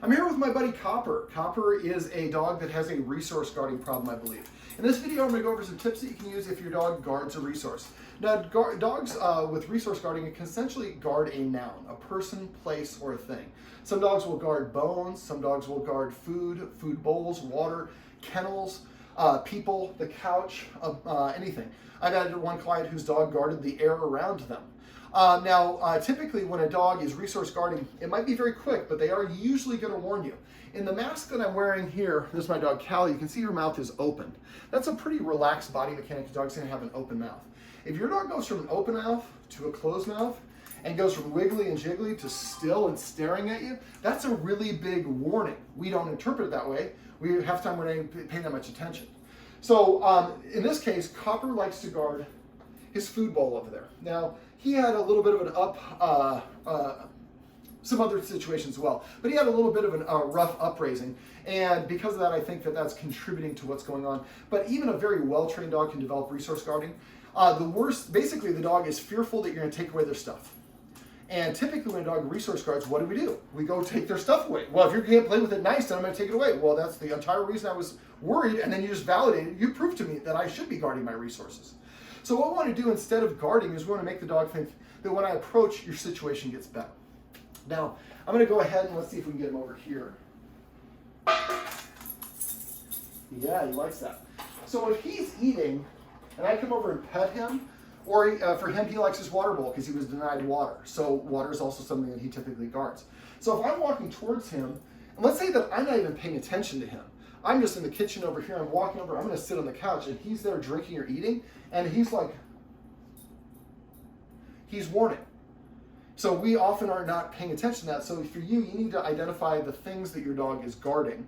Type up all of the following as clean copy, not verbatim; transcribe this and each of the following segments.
I'm here with my buddy Copper. Copper is a dog that has a resource guarding problem, I believe. In this video, I'm going to go over some tips that you can use if your dog guards a resource. Now, dogs with resource guarding can essentially guard a noun, a person, place, or a thing. Some dogs will guard bones, some dogs will guard food, food bowls, water, kennels, people, the couch, anything. I've had one client whose dog guarded the air around them. Typically when a dog is resource guarding, it might be very quick, but they are usually going to warn you. In the mask that I'm wearing here, this is my dog Callie, you can see her mouth is open. That's a pretty relaxed body mechanic. The dog's going to have an open mouth. If your dog goes from an open mouth to a closed mouth and goes from wiggly and jiggly to still and staring at you, that's a really big warning. We don't interpret it that way. We half the time we're not paying that much attention. So in this case, Copper likes to guard his food bowl over there. Now, he had a little bit of an some other situations as well, but he had a little bit of a rough upraising, and because of that, I think that that's contributing to what's going on. But even a very well-trained dog can develop resource guarding. The worst, basically, the dog is fearful that you're going to take away their stuff. And typically, when a dog resource guards, what do? We go take their stuff away. Well, if you can't play with it nice, then I'm going to take it away. Well, that's the entire reason I was worried, and then you just validated, you proved to me that I should be guarding my resources. So what we want to do instead of guarding is we want to make the dog think that when I approach, your situation gets better. Now, I'm going to go ahead and let's see if we can get him over here. Yeah, he likes that. So if he's eating, and I come over and pet him, or for him, he likes his water bowl because he was denied water. So water is also something that he typically guards. So if I'm walking towards him, and let's say that I'm not even paying attention to him. I'm just in the kitchen over here, I'm walking over, I'm going to sit on the couch, and he's there drinking or eating, and he's like, he's warning. So we often are not paying attention to that. So for you, you need to identify the things that your dog is guarding.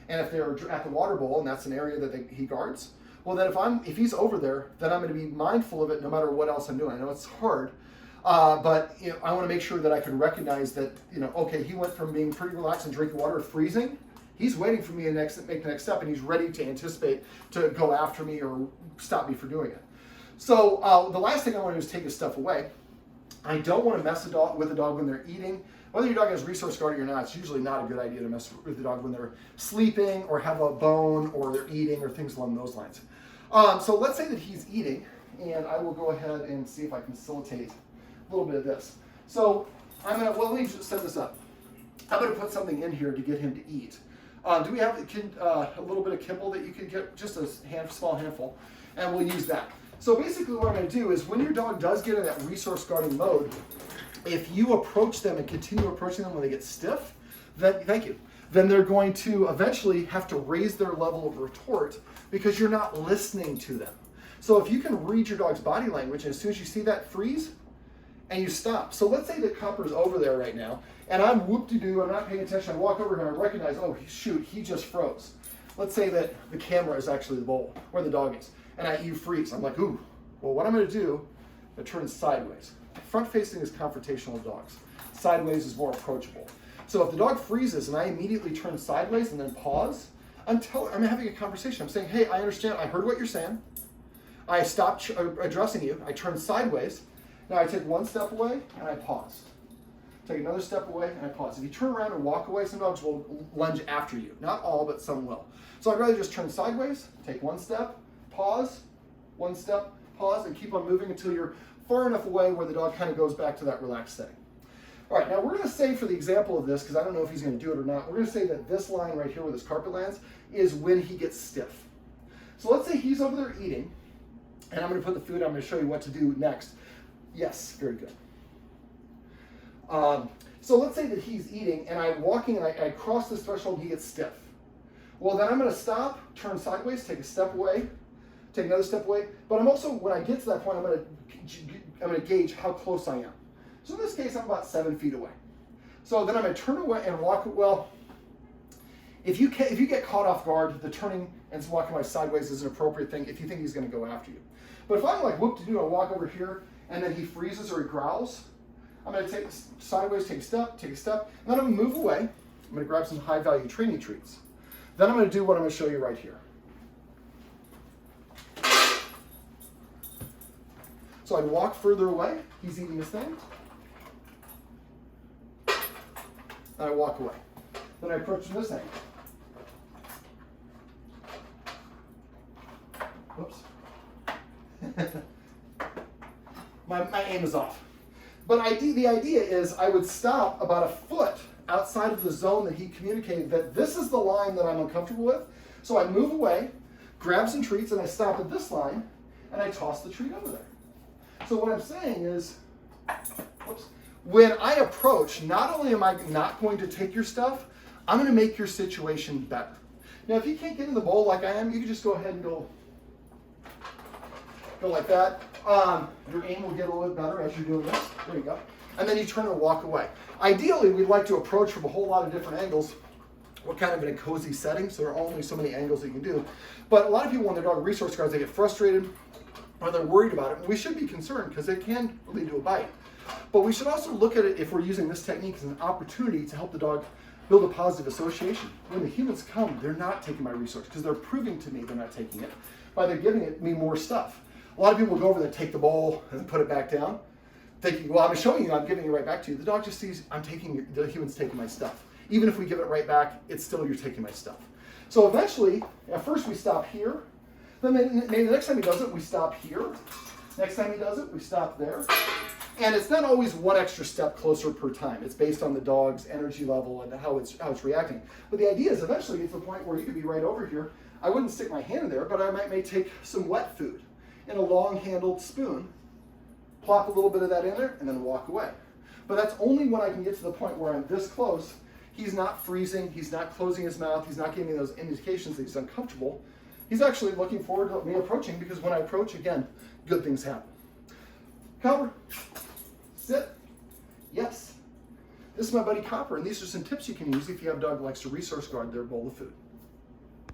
And if they're at the water bowl, and that's an area that he guards, well then if he's over there, then I'm going to be mindful of it no matter what else I'm doing. I know it's hard, but I want to make sure that I can recognize that, okay, he went from being pretty relaxed and drinking water to freezing. He's waiting for me to make the next step, and he's ready to anticipate to go after me or stop me for doing it. So the last thing I want to do is take his stuff away. I don't want to mess with a dog when they're eating. Whether your dog has resource guarding or not, it's usually not a good idea to mess with the dog when they're sleeping or have a bone or they're eating or things along those lines. So let's say that he's eating, and I will go ahead and see if I can facilitate a little bit of this. So let me just set this up. I'm going to put something in here to get him to eat. Do we have a little bit of kibble that you can get, just a small handful, and we'll use that. So basically what I'm going to do is when your dog does get in that resource guarding mode, if you approach them and continue approaching them when they get stiff, then they're going to eventually have to raise their level of retort because you're not listening to them. So if you can read your dog's body language, and as soon as you see that, freeze, and you stop. So let's say that Copper's over there right now, and I'm whoop-de-doo, I'm not paying attention, I walk over and I recognize, oh shoot, he just froze. Let's say that the camera is actually the bowl, where the dog is, and you freeze. I'm like, ooh, well what I'm gonna do, I turn sideways. Front-facing is confrontational with dogs. Sideways is more approachable. So if the dog freezes and I immediately turn sideways and then pause, I'm having a conversation. I'm saying, hey, I understand, I heard what you're saying. I stopped addressing you, I turned sideways. Now I take one step away and I pause. Take another step away and I pause. If you turn around and walk away, some dogs will lunge after you. Not all, but some will. So I'd rather just turn sideways, take one step, pause, one step, pause, and keep on moving until you're far enough away where the dog kind of goes back to that relaxed setting. All right, now we're going to say for the example of this, because I don't know if he's going to do it or not, we're going to say that this line right here where this carpet lands is when he gets stiff. So let's say he's over there eating, and I'm going to put the food, I'm going to show you what to do next. Yes, very good. So let's say that he's eating, and I'm walking, and I cross this threshold, and he gets stiff. Well, then I'm going to stop, turn sideways, take a step away, take another step away. But I'm also, when I get to that point, I'm going to gauge how close I am. So in this case, I'm about 7 feet away. So then I'm going to turn away and walk. Well, if you get caught off guard, the turning and walking away sideways is an appropriate thing if you think he's going to go after you. But if I'm like whoop-de-doo, I walk over here, and then he freezes or he growls, I'm going to take sideways, take a step, and then I'm going to move away. I'm going to grab some high-value training treats. Then I'm going to do what I'm going to show you right here. So I walk further away. He's eating his thing. And I walk away. Then I approach from this angle. Whoops. my aim is off. But the idea is I would stop about a foot outside of the zone that he communicated that this is the line that I'm uncomfortable with. So I move away, grab some treats, and I stop at this line, and I toss the treat over there. So what I'm saying is, whoops, when I approach, not only am I not going to take your stuff, I'm going to make your situation better. Now, if you can't get in the bowl like I am, you can just go ahead and go like that. Your aim will get a little bit better as you're doing this. There you go. And then you turn and walk away. Ideally, we'd like to approach from a whole lot of different angles. We're kind of in a cozy setting, so there are only so many angles that you can do. But a lot of people, when their dog resource guards, they get frustrated or they're worried about it. And we should be concerned because it can lead to a bite. But we should also look at it, if we're using this technique, as an opportunity to help the dog build a positive association. When the humans come, they're not taking my resource because they're proving to me they're not taking it by they're giving me more stuff. A lot of people will go over there, take the bowl, and put it back down, thinking, well, I'm showing you, I'm giving it right back to you. The dog just sees the human's taking my stuff. Even if we give it right back, it's still you're taking my stuff. So eventually, at first we stop here. Then maybe the next time he does it, we stop here. Next time he does it, we stop there. And it's not always one extra step closer per time. It's based on the dog's energy level and how it's reacting. But the idea is eventually it's the point where you could be right over here. I wouldn't stick my hand in there, but I may take some wet food in a long-handled spoon, plop a little bit of that in there, and then walk away. But that's only when I can get to the point where I'm this close. He's not freezing, he's not closing his mouth, he's not giving me those indications that he's uncomfortable. He's actually looking forward to me approaching, because when I approach, again, good things happen. Copper, sit, yes. This is my buddy Copper, and these are some tips you can use if you have a dog that likes to resource guard their bowl of food.